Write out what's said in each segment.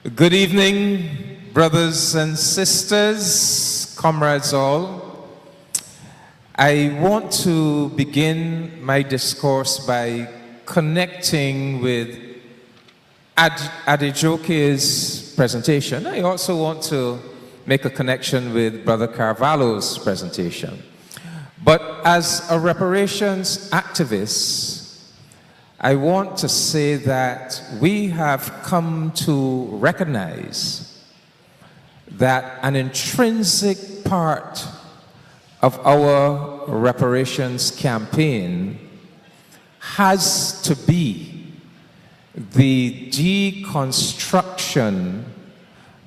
Good evening, brothers and sisters, comrades all. I want to begin my discourse by connecting with Adejoke's presentation. I also want to make a connection with Brother Carvalho's presentation. But as a reparations activist, I want to say that we have come to recognize that an intrinsic part of our reparations campaign has to be the deconstruction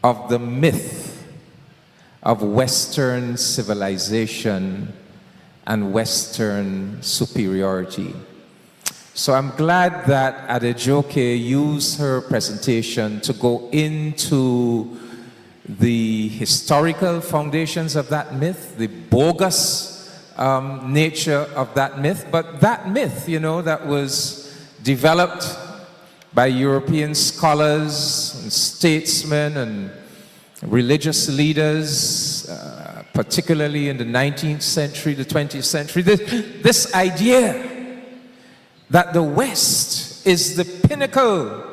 of the myth of Western civilization and Western superiority. So I'm glad that Adejoke used her presentation to go into the historical foundations of that myth, the bogus nature of that myth. But that myth, that was developed by European scholars and statesmen and religious leaders, particularly in the 19th century, the 20th century, this idea that the West is the pinnacle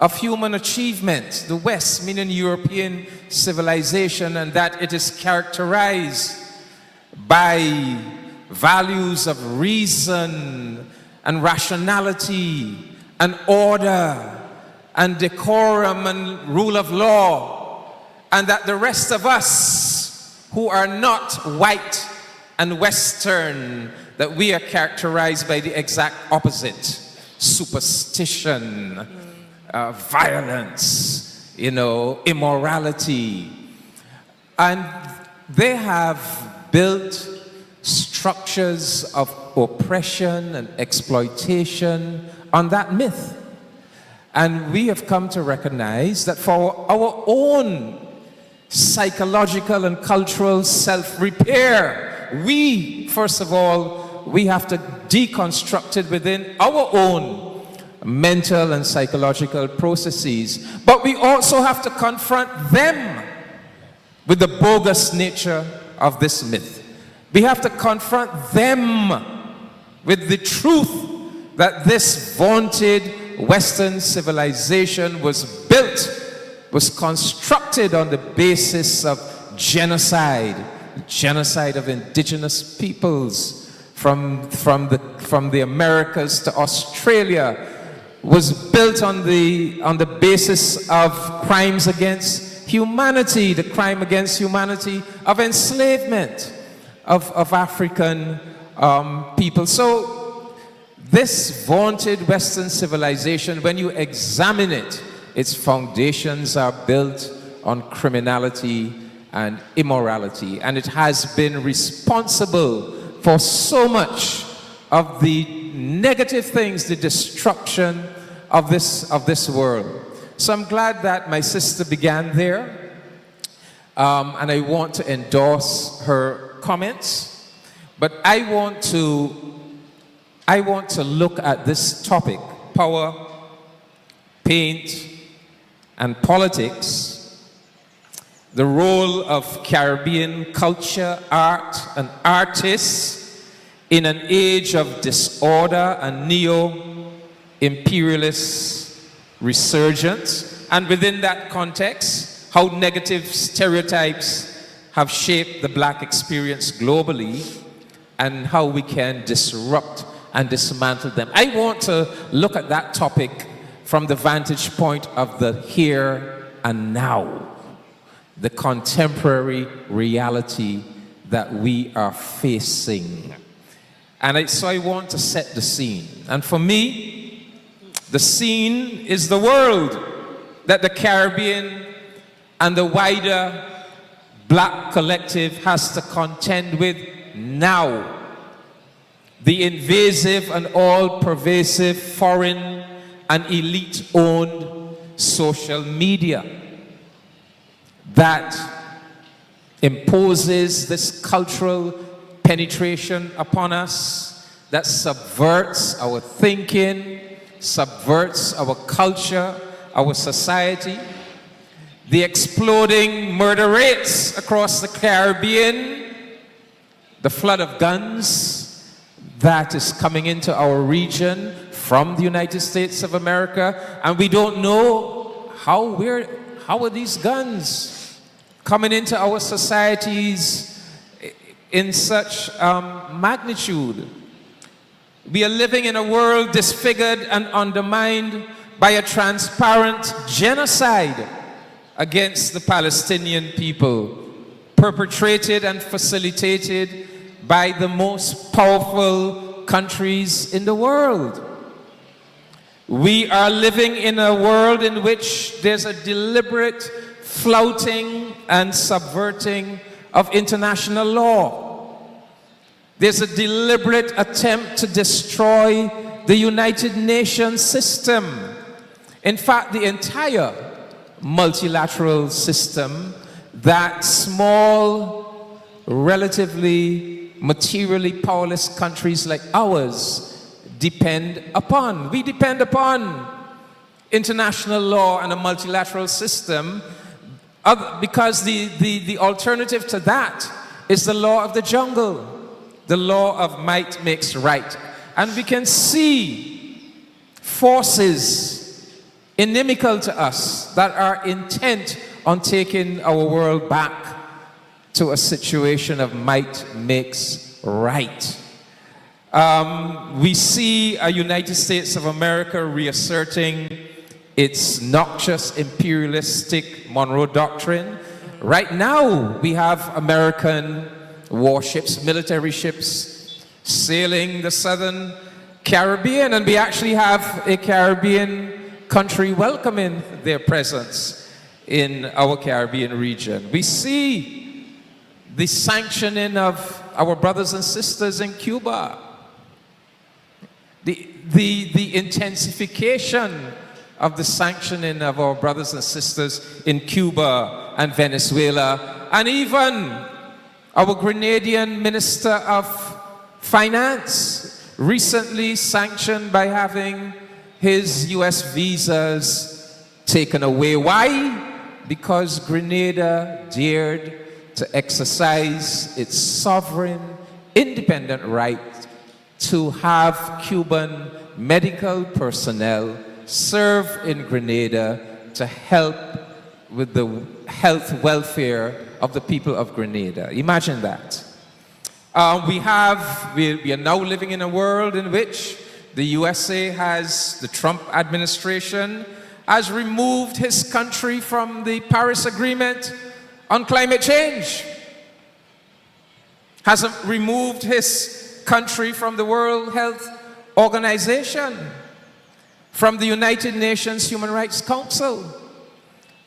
of human achievement, the West meaning European civilization, and that it is characterized by values of reason and rationality and order and decorum and rule of law, and that the rest of us who are not white and Western, that we are characterized by the exact opposite: superstition, violence, immorality. And they have built structures of oppression and exploitation on that myth. And we have come to recognize that for our own psychological and cultural self-repair, we, first of all, we have to deconstruct it within our own mental and psychological processes. But we also have to confront them with the bogus nature of this myth. We have to confront them with the truth that this vaunted Western civilization was constructed on the basis of genocide of indigenous peoples from the Americas to Australia, was built on the basis of crimes against humanity, the crime against humanity of enslavement of African people. So this vaunted Western civilization, when you examine it, its foundations are built on criminality and immorality, and it has been responsible for so much of the negative things, the destruction of this world. So I'm glad that my sister began there, and I want to endorse her comments. But I want to look at this topic: power, paint, and politics. The role of Caribbean culture, art, and artists in an age of disorder and neo-imperialist resurgence, and within that context, how negative stereotypes have shaped the Black experience globally, and how we can disrupt and dismantle them. I want to look at that topic from the vantage point of the here and now, the contemporary reality that we are facing. And so I want to set the scene. And for me, the scene is the world that the Caribbean and the wider Black collective has to contend with now. The invasive and all-pervasive foreign and elite-owned social media that imposes this cultural penetration upon us, that subverts our thinking, subverts our culture, our society, the exploding murder rates across the Caribbean, the flood of guns that is coming into our region from the United States of America, and we don't know how are these guns coming into our societies in such magnitude. We are living in a world disfigured and undermined by a transparent genocide against the Palestinian people, perpetrated and facilitated by the most powerful countries in the world. We are living in a world in which there's a deliberate flouting and subverting of international law. There's a deliberate attempt to destroy the United Nations system. In fact, the entire multilateral system that small, relatively materially powerless countries like ours depend upon. We depend upon international law and a multilateral system because the alternative to that is the law of the jungle. The law of might makes right. And we can see forces inimical to us that are intent on taking our world back to a situation of might makes right. We see a United States of America reasserting its noxious imperialistic Monroe Doctrine. Right now, we have American warships, military ships, sailing the southern Caribbean, and we actually have a Caribbean country welcoming their presence in our Caribbean region. We see the sanctioning of our brothers and sisters in Cuba, the intensification of the sanctioning of our brothers and sisters in Cuba and Venezuela, and even our Grenadian Minister of Finance recently sanctioned by having his US visas taken away. Why? Because Grenada dared to exercise its sovereign, independent right to have Cuban medical personnel serve in Grenada to help with the health welfare of the people of Grenada. Imagine that. We are now living in a world in which the USA the Trump administration has removed his country from the Paris Agreement on climate change, has removed his country from the World Health Organization, from the United Nations Human Rights Council,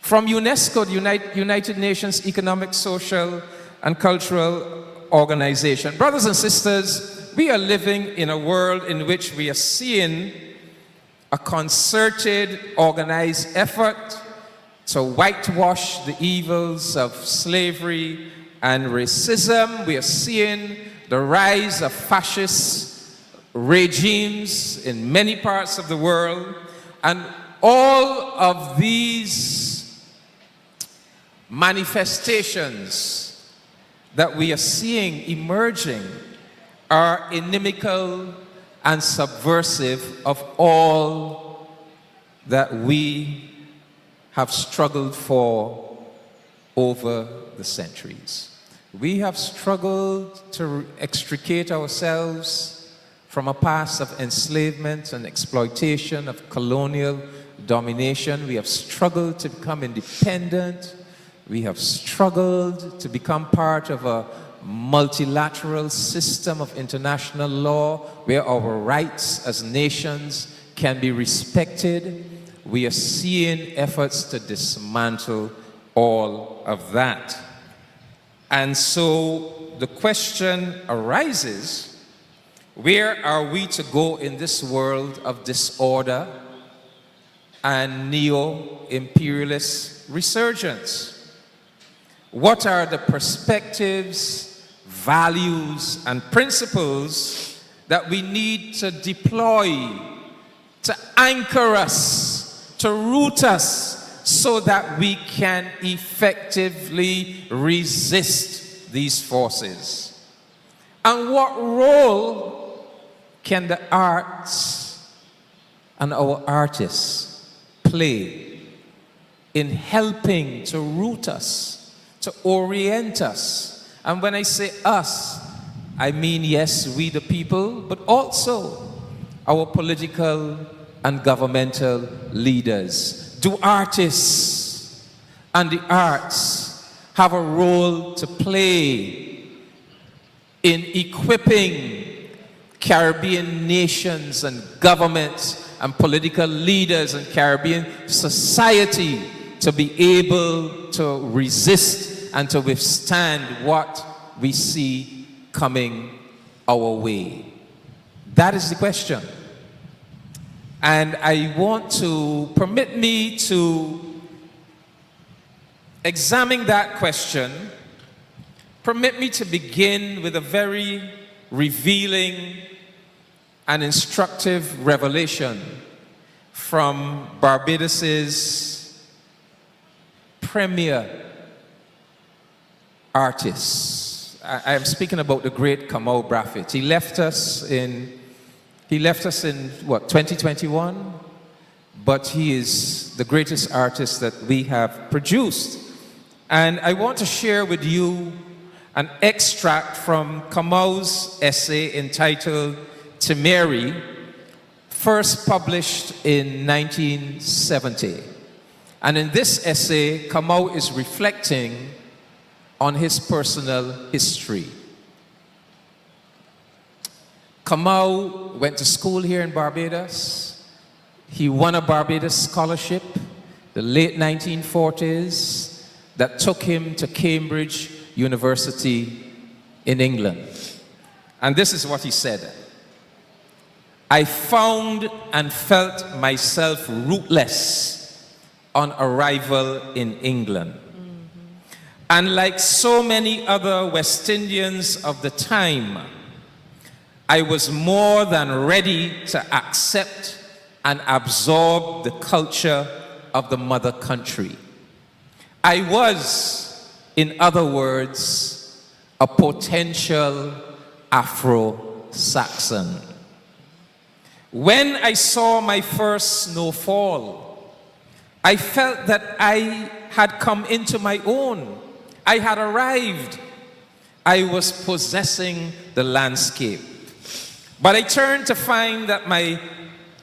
from UNESCO, the United Nations Economic, Social, and Cultural Organization. Brothers and sisters, we are living in a world in which we are seeing a concerted, organized effort to whitewash the evils of slavery and racism. We are seeing the rise of fascist regimes in many parts of the world, and all of these manifestations that we are seeing emerging are inimical and subversive of all that we have struggled for over the centuries. We have struggled to extricate ourselves from a past of enslavement and exploitation, of colonial domination. We have struggled to become independent. We have struggled to become part of a multilateral system of international law where our rights as nations can be respected. We are seeing efforts to dismantle all of that. And so the question arises, where are we to go in this world of disorder and neo-imperialist resurgence? What are the perspectives, values, and principles that we need to deploy to anchor us, to root us so that we can effectively resist these forces? And what role can the arts and our artists play in helping to root us, to orient us? And when I say us, I mean, yes, we the people, but also our political and governmental leaders. Do artists and the arts have a role to play in equipping Caribbean nations and governments and political leaders and Caribbean society to be able to resist and to withstand what we see coming our way? That is the question. And I want to permit me to examine that question. Permit me to begin with a very revealing and instructive revelation from Barbados's premier artist. I am speaking about the great Kamau Brathwaite. He left us in what, 2021? But he is the greatest artist that we have produced. And I want to share with you an extract from Kamau's essay entitled Timeri, first published in 1970. And in this essay, Kamau is reflecting on his personal history. Kamau went to school here in Barbados. He won a Barbados scholarship, the late 1940s, that took him to Cambridge University in England. And this is what he said: I found and felt myself rootless on arrival in England. And like so many other West Indians of the time, I was more than ready to accept and absorb the culture of the mother country. I was, in other words, a potential Afro-Saxon. When I saw my first snowfall, I felt that I had come into my own. I had arrived. I was possessing the landscape. But I turned to find that my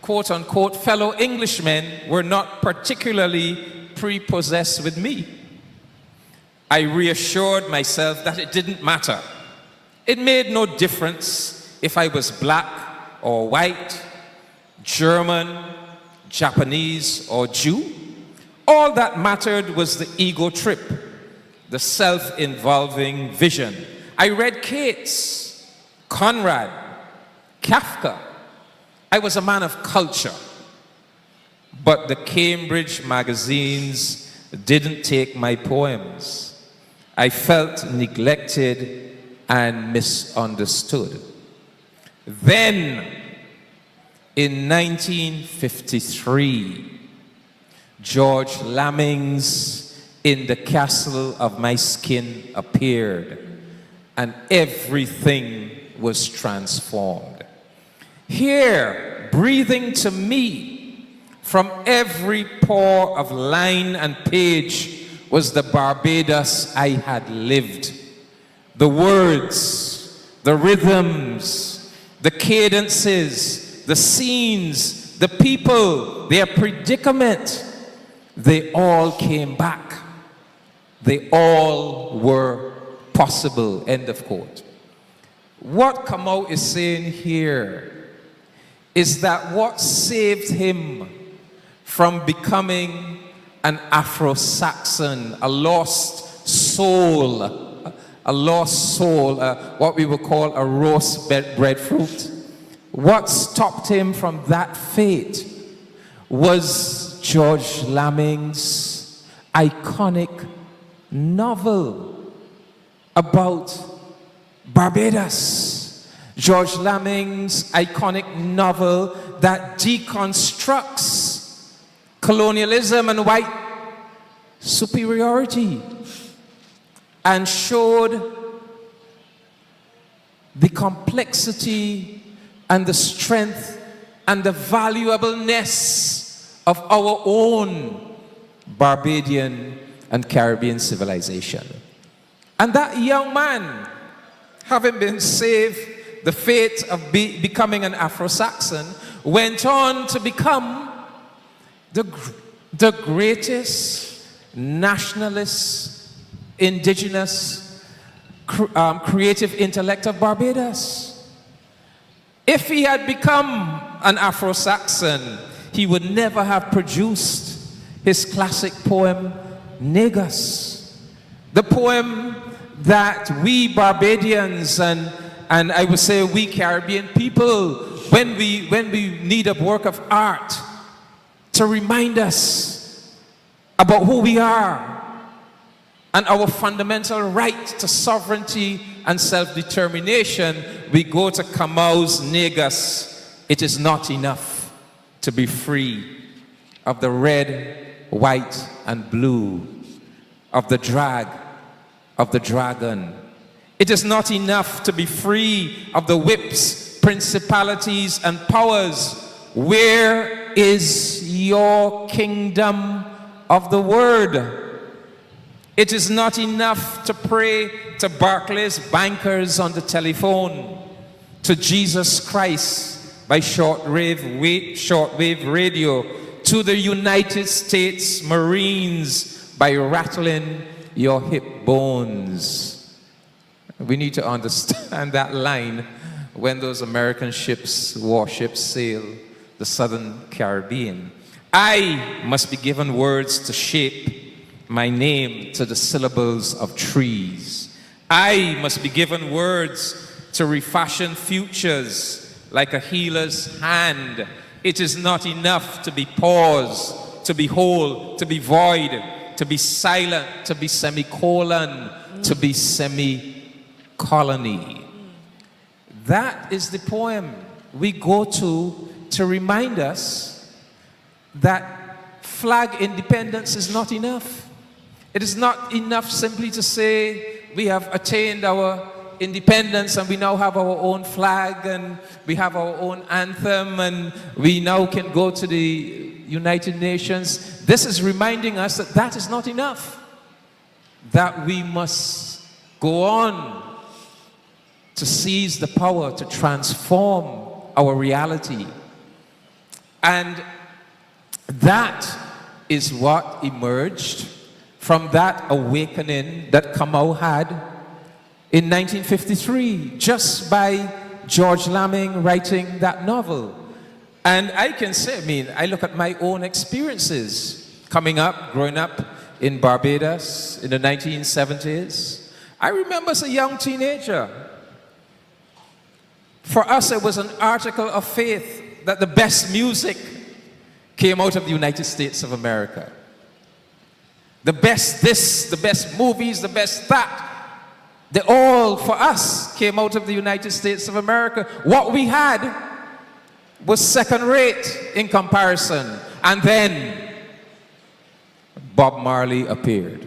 quote-unquote fellow Englishmen were not particularly prepossessed with me. I reassured myself that it didn't matter. It made no difference if I was black or white, German, Japanese, or Jew. All that mattered was the ego trip, the self-involving vision. I read Keats, Conrad, Kafka. I was a man of culture. But the Cambridge magazines didn't take my poems. I felt neglected and misunderstood. Then, in 1953, George Lamming's In the Castle of My Skin appeared, and everything was transformed. Here, breathing to me from every pore of line and page, was the Barbados I had lived. The words, the rhythms, the cadences, the scenes, the people, their predicament, they all came back. They all were possible, end of quote. What Kamau is saying here is that what saved him from becoming an Afro-Saxon, a lost soul, what we would call a roast breadfruit, what stopped him from that fate was George Lamming's iconic novel about Barbados. George Lamming's iconic novel that deconstructs colonialism and white superiority and showed the complexity and the strength and the valuableness of our own Barbadian and Caribbean civilization. And that young man, having been saved the fate of becoming an Afro-Saxon, went on to become the greatest nationalist, indigenous, creative intellect of Barbados. If he had become an Afro-Saxon, he would never have produced his classic poem, Negus. The poem that we Barbadians and I would say we Caribbean people, when we need a work of art to remind us about who we are and our fundamental right to sovereignty and self-determination, we go to Kamau's Negus. It is not enough to be free of the red, white, and blue, of the drag, of the dragon. It is not enough to be free of the whips, principalities, and powers. Where is your kingdom of the word? It is not enough to pray to Barclays bankers on the telephone, to Jesus Christ by shortwave radio, to the United States Marines by rattling your hip bones. We need to understand that line when those American warships sail the southern Caribbean. I must be given words to shape my name to the syllables of trees. I must be given words to refashion futures like a healer's hand. It is not enough to be pause, to be whole, to be void, to be silent, to be semicolon, to be semi-colony. That is the poem we go to remind us that flag independence is not enough. It is not enough simply to say we have attained our independence and we now have our own flag and we have our own anthem and we now can go to the United Nations. This is reminding us that that is not enough. That we must go on to seize the power to transform our reality. And that is what emerged from that awakening that Kamau had in 1953, just by George Lamming writing that novel. And I can say, I look at my own experiences growing up in Barbados in the 1970s. I remember as a young teenager, for us it was an article of faith that the best music came out of the United States of America. The best this, the best movies, the best that, they all, for us, came out of the United States of America. What we had was second rate in comparison. And then Bob Marley appeared.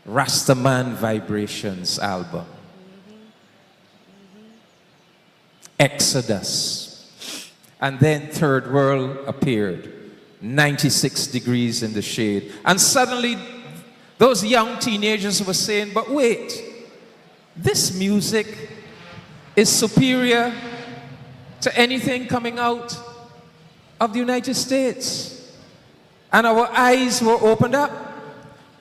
Rastaman Vibrations album. Exodus. And then Third World appeared. 96 degrees in the shade. And suddenly those young teenagers were saying, but wait, this music is superior to anything coming out of the United States. And our eyes were opened up.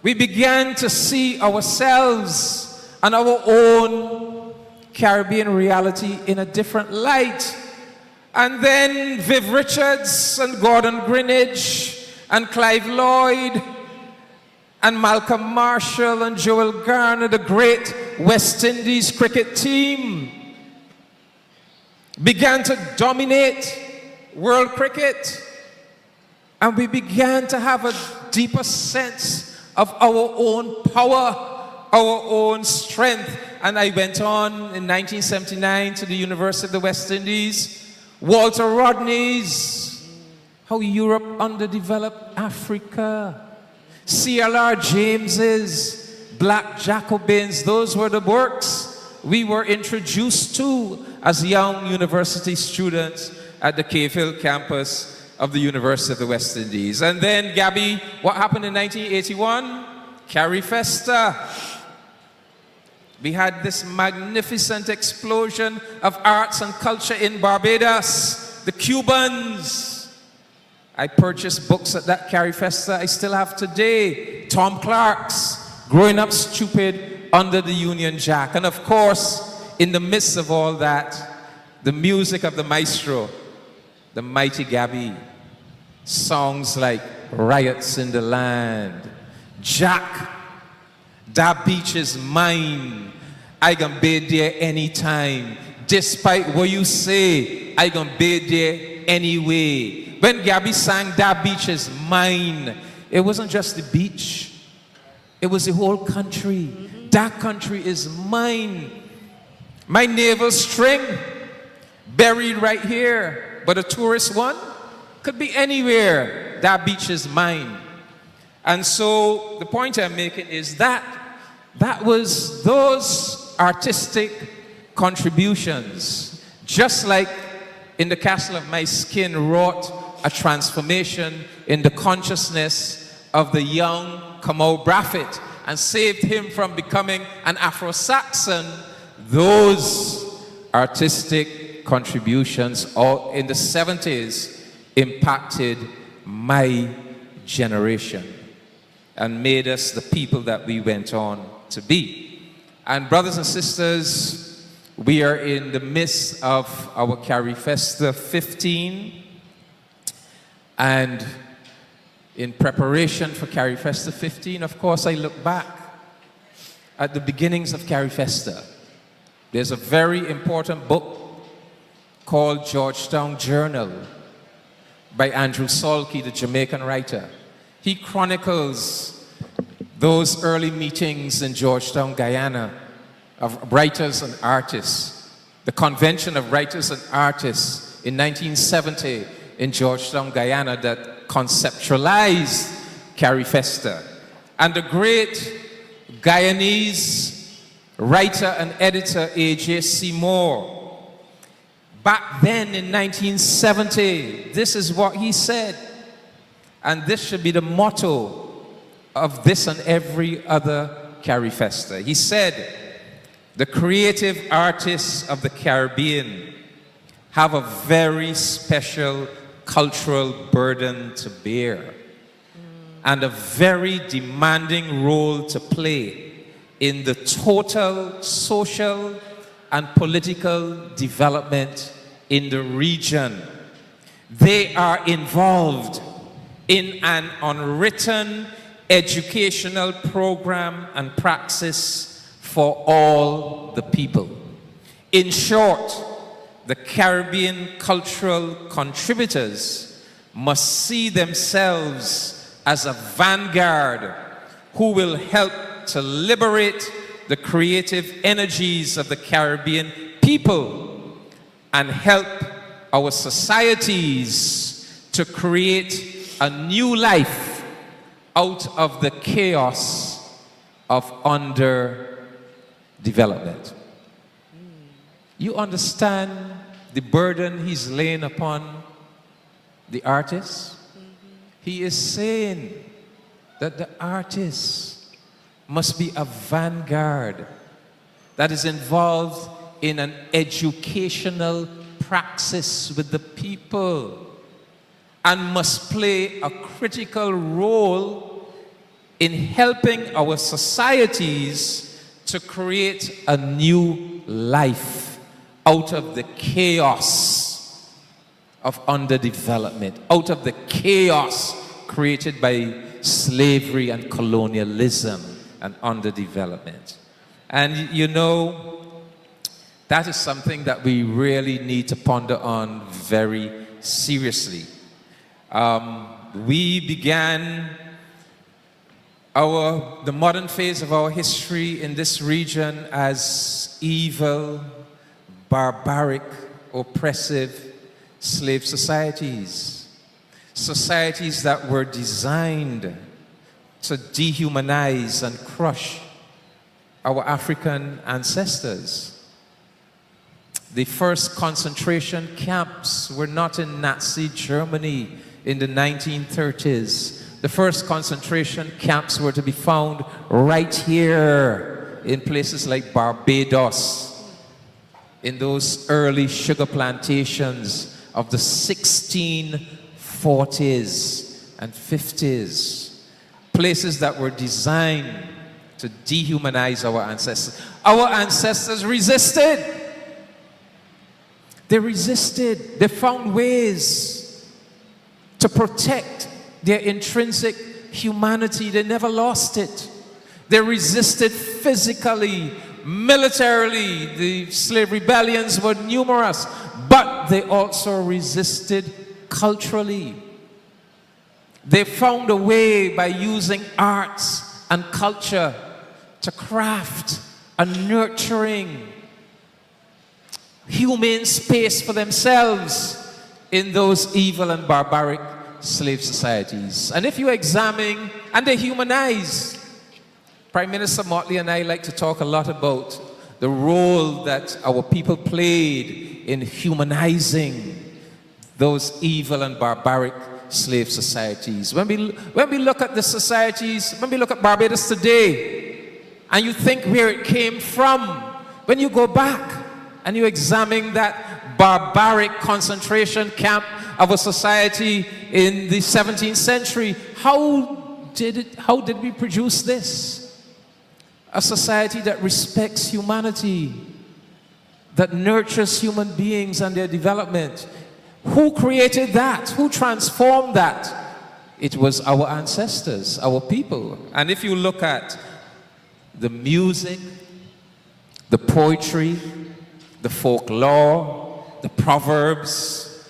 We began to see ourselves and our own Caribbean reality in a different light. And then Viv Richards and Gordon Greenidge and Clive Lloyd and Malcolm Marshall and Joel Garner, the great West Indies cricket team, began to dominate world cricket. And we began to have a deeper sense of our own power, our own strength. And I went on in 1979 to the University of the West Indies. Walter Rodney's how Europe underdeveloped Africa. C.L.R. James's Black Jacobins, those were the works we were introduced to as young university students at the Cave Hill campus of the University of the West Indies. And then, Gabby, what happened in 1981? CARIFESTA. We had this magnificent explosion of arts and culture in Barbados. The Cubans. I purchased books at that CARIFESTA I still have today. Tom Clark's Growing Up Stupid Under the Union Jack. And of course, in the midst of all that, the music of the maestro, the mighty Gabby. Songs like Riots in the Land, Jack, That Beach is Mine, I can be there anytime, despite what you say, I can be there anyway. When Gabby sang That Beach is Mine, it wasn't just the beach, it was the whole country. That country is mine. My navel string, buried right here, but a tourist one could be anywhere. That beach is mine. And so the point I'm making is that was those artistic contributions, just like in the Castle of My Skin, wrought a transformation in the consciousness of the young Kamau Brafitt and saved him from becoming an Afro-Saxon. Those artistic contributions all in the 70s impacted my generation and made us the people that we went on to be. And brothers and sisters, we are in the midst of our CARIFESTA 15, and in preparation for CARIFESTA 15, of course, I look back at the beginnings of CARIFESTA. There's a very important book called Georgetown Journal by Andrew Salkey, the Jamaican writer. He chronicles those early meetings in Georgetown, Guyana, of writers and artists. The Convention of Writers and Artists in 1970 in Georgetown, Guyana, that conceptualized CARIFESTA. And the great Guyanese writer and editor A.J. Seymour, back then in 1970, this is what he said, and this should be the motto of this and every other CARIFESTA. He said, the creative artists of the Caribbean have a very special cultural burden to bear and a very demanding role to play in the total social and political development in the region. They are involved in an unwritten educational program and praxis for all the people. In short, the Caribbean cultural contributors must see themselves as a vanguard who will help to liberate the creative energies of the Caribbean people and help our societies to create a new life out of the chaos of underdevelopment. You understand the burden he's laying upon the artists? He is saying that the artists must be a vanguard that is involved in an educational praxis with the people and must play a critical role in helping our societies to create a new life out of the chaos of underdevelopment, out of the chaos created by slavery and colonialism and underdevelopment. And you know, that is something that we really need to ponder on very seriously. We began the modern phase of our history in this region as evil, barbaric, oppressive slave societies. societies that were designed to dehumanize and crush our African ancestors. The first concentration camps were not in Nazi Germany in the 1930s. The first concentration camps were to be found right here in places like Barbados, in those early sugar plantations of the 1640s and 50s. Places that were designed to dehumanize our ancestors. Our ancestors resisted. They resisted. They found ways to protect their intrinsic humanity. They never lost it. They resisted physically, militarily. The slave rebellions were numerous, but they also resisted culturally. They found a way by using arts and culture to craft a nurturing, humane space for themselves in those evil and barbaric slave societies. And if you examine, and they humanize. Prime Minister Motley and I like to talk a lot about the role that our people played in humanizing those evil and barbaric slave societies. When we look at the societies, when we look at Barbados today, and you think where it came from, when you go back and you examine that barbaric concentration camp of a society in the 17th century, how did we produce this? A society that respects humanity, that nurtures human beings and their development. Who created that? Who transformed that? It was our ancestors, our people. And if you look at the music, the poetry, the folklore, the proverbs,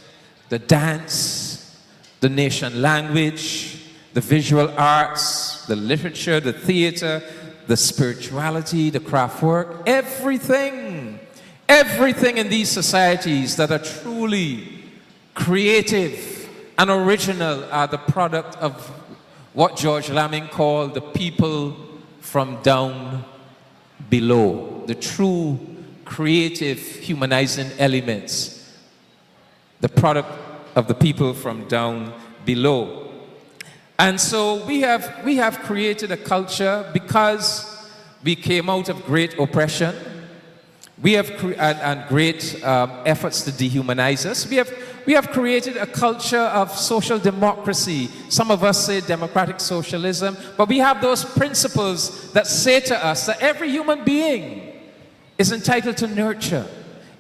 the dance, the nation language, the visual arts, the literature, the theater, the spirituality, the craft work, everything in these societies that are truly creative and original are the product of what George Lamming called the people from down below, the true creative humanizing elements, the product of the people from down below. And so we have created a culture because we came out of great oppression. We have and great efforts to dehumanize us. We have created a culture of social democracy. Some of us say democratic socialism, but we have those principles that say to us that every human being is entitled to nurture.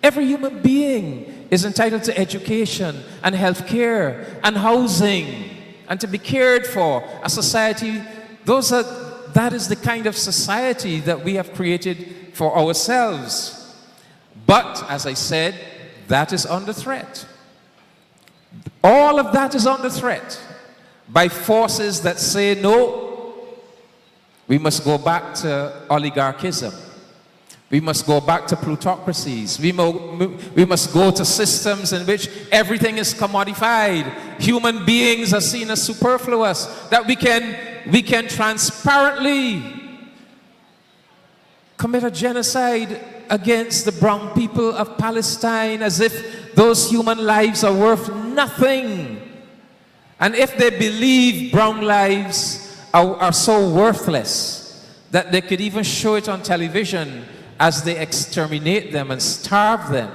Every human being is entitled to education and health care and housing and to be cared for. A society, that is the kind of society that we have created for ourselves. But, as I said, that is under threat. All of that is under threat by forces that say, no, we must go back to oligarchism. We must go back to plutocracies. We must go to systems in which everything is commodified. Human beings are seen as superfluous, that we can transparently commit a genocide against the brown people of Palestine as if those human lives are worth nothing. And if they believe brown lives are so worthless that they could even show it on television as they exterminate them and starve them,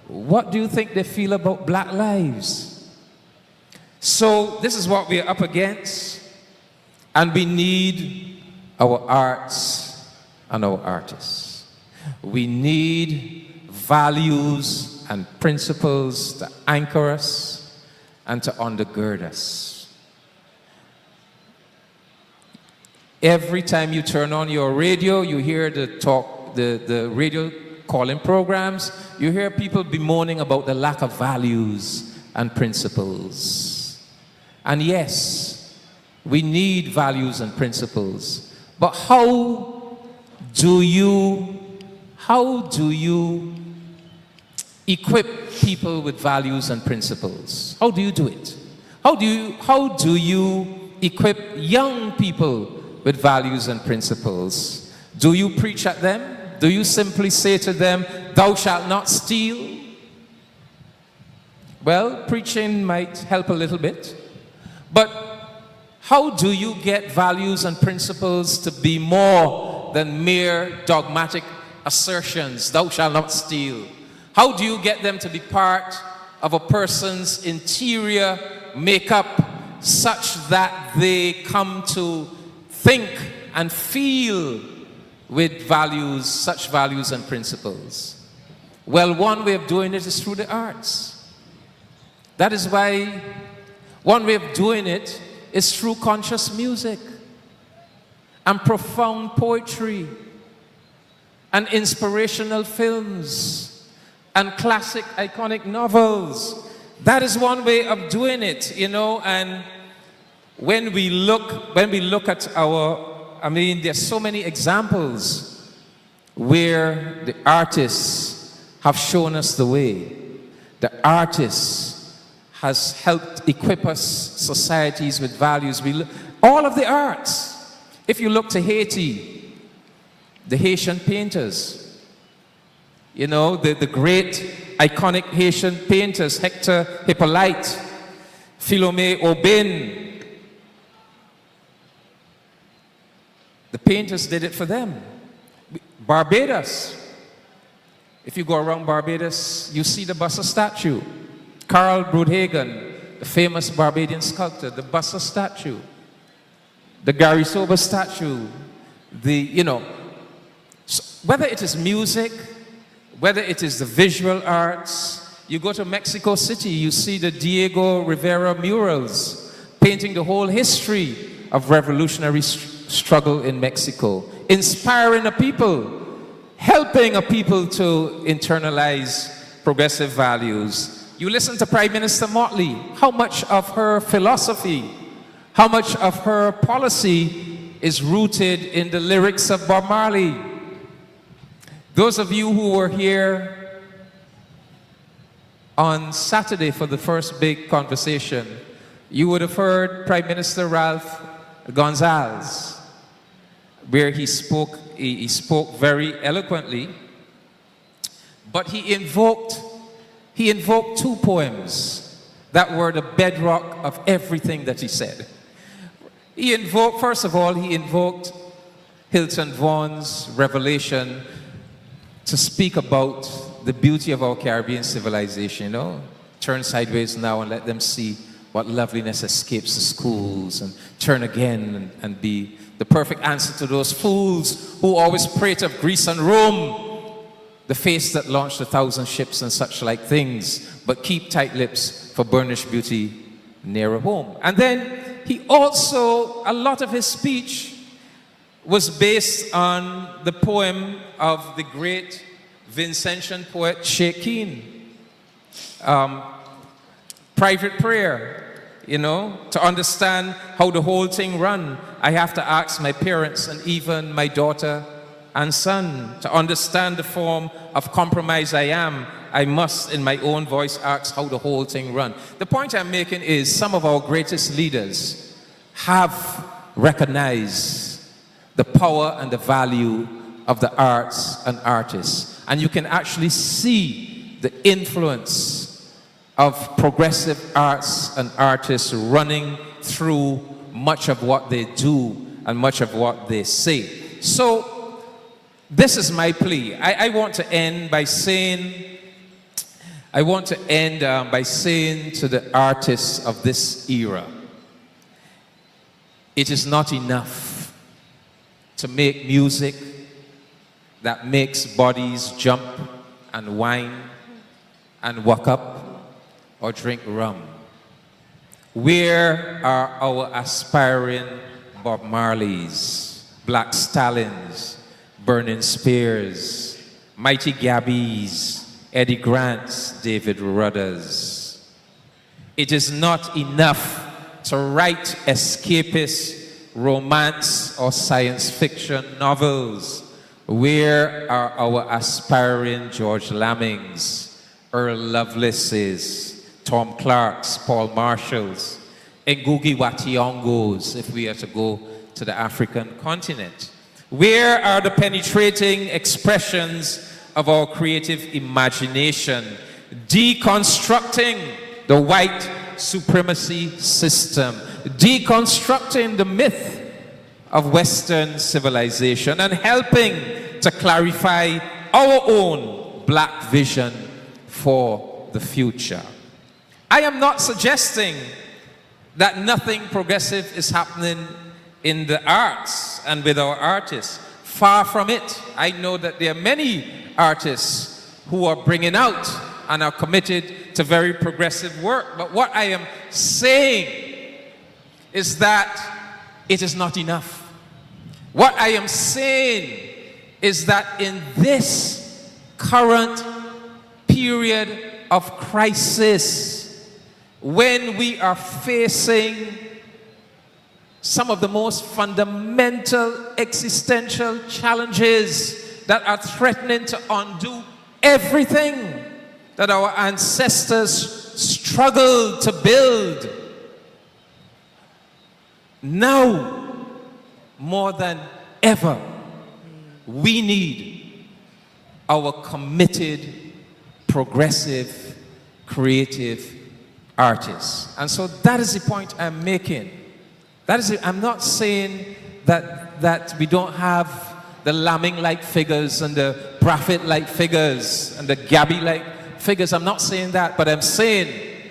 what do you think they feel about black lives? So this is what we're up against, and we need our arts and our artists. We need values and principles to anchor us and to undergird us. Every time you turn on your radio, you hear the radio calling programs, you hear people bemoaning about the lack of values and principles. And yes, we need values and principles, but how do you equip people with values and principles? How do you do it? How do you equip young people with values and principles? Do you preach at them? Do you simply say to them, "Thou shalt not steal"? Well, preaching might help a little bit, but how do you get values and principles to be more than mere dogmatic assertions, "Thou shalt not steal"? How do you get them to be part of a person's interior makeup such that they come to think and feel with values, such values and principles? Well, one way of doing it is through the arts. That is why one way of doing it is through conscious music and profound poetry and inspirational films and classic iconic novels. That is one way of doing it, you know. And when we look at there's so many examples where the artists have shown us the way. The artists has helped equip us, societies, with values. All of the arts. If you look to Haiti, the Haitian painters, you know, the great iconic Haitian painters, Hector Hippolyte, Philomé Aubin, the painters did it for them. Barbados, if you go around Barbados, you see the Buster statue. Karl Broodhagen, the famous Barbadian sculptor, the Buster statue, the Gary Sober statue, whether it is music, whether it is the visual arts. You go to Mexico City, you see the Diego Rivera murals, painting the whole history of revolutionary struggle in Mexico, inspiring a people, helping a people to internalize progressive values. You listen to Prime Minister Motley, how much of her philosophy, how much of her policy is rooted in the lyrics of Bob Marley. Those of you who were here on Saturday for the first big conversation, you would have heard Prime Minister Ralph Gonzalez, where he spoke very eloquently, but he invoked two poems that were the bedrock of everything that he said. First of all, he invoked Hilton Vaughan's Revelation to speak about the beauty of our Caribbean civilization, you know. Turn sideways now and let them see what loveliness escapes the schools, and turn again and be the perfect answer to those fools who always prate of Greece and Rome, the face that launched 1,000 ships and such like things, but keep tight lips for burnished beauty nearer home. And then a lot of his speech was based on the poem of the great Vincentian poet Sheikh Keane, Private Prayer. You know, to understand how the whole thing run, I have to ask my parents and even my daughter and son. To understand the form of compromise I must in my own voice ask how the whole thing run. The point I'm making is some of our greatest leaders have recognized the power and the value of the arts and artists. And you can actually see the influence of progressive arts and artists running through much of what they do and much of what they say. So this is my plea. I want to end by saying to the artists of this era, it is not enough to make music that makes bodies jump and whine and walk up or drink rum. Where are our aspiring Bob Marleys, Black Stallions, Burning Spears, Mighty Gabbies, Eddie Grants, David Rudders? It is not enough to write escapist romance or science fiction novels. Where are our aspiring George Lammings, Earl Lovelaces, Tom Clarks, Paul Marshalls? Ngugi wa Thiong'os, if we are to go to the African continent? Where are the penetrating expressions of our creative imagination, deconstructing the white supremacy system, deconstructing the myth of Western civilization, and helping to clarify our own black vision for the future? I am not suggesting that nothing progressive is happening in the arts and with our artists. Far from it. I know that there are many artists who are bringing out and are committed to very progressive work. But what I am saying is that it is not enough. What I am saying is that in this current period of crisis, when we are facing some of the most fundamental existential challenges that are threatening to undo everything that our ancestors struggled to build, now more than ever, we need our committed, progressive, creative artists. And so that is the point I'm making. That is it. I'm not saying that we don't have the Lamming-like figures and the Prophet-like figures and the Gabby-like figures. I'm not saying that, but I'm saying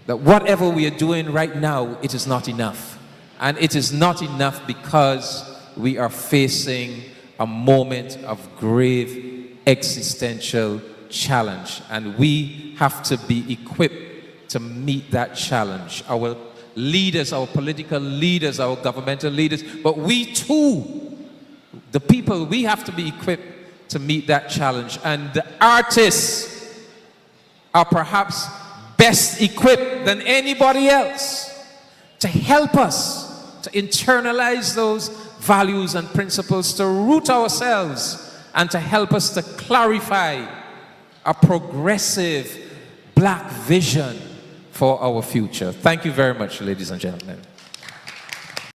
that whatever we are doing right now, it is not enough. And it is not enough because we are facing a moment of grave existential challenge. And we have to be equipped to meet that challenge. Our leaders, our political leaders, our governmental leaders, but we too, the people, we have to be equipped to meet that challenge. And the artists are perhaps best equipped than anybody else to help us to internalize those values and principles, to root ourselves, and to help us to clarify a progressive black vision for our future. Thank you very much, ladies and gentlemen.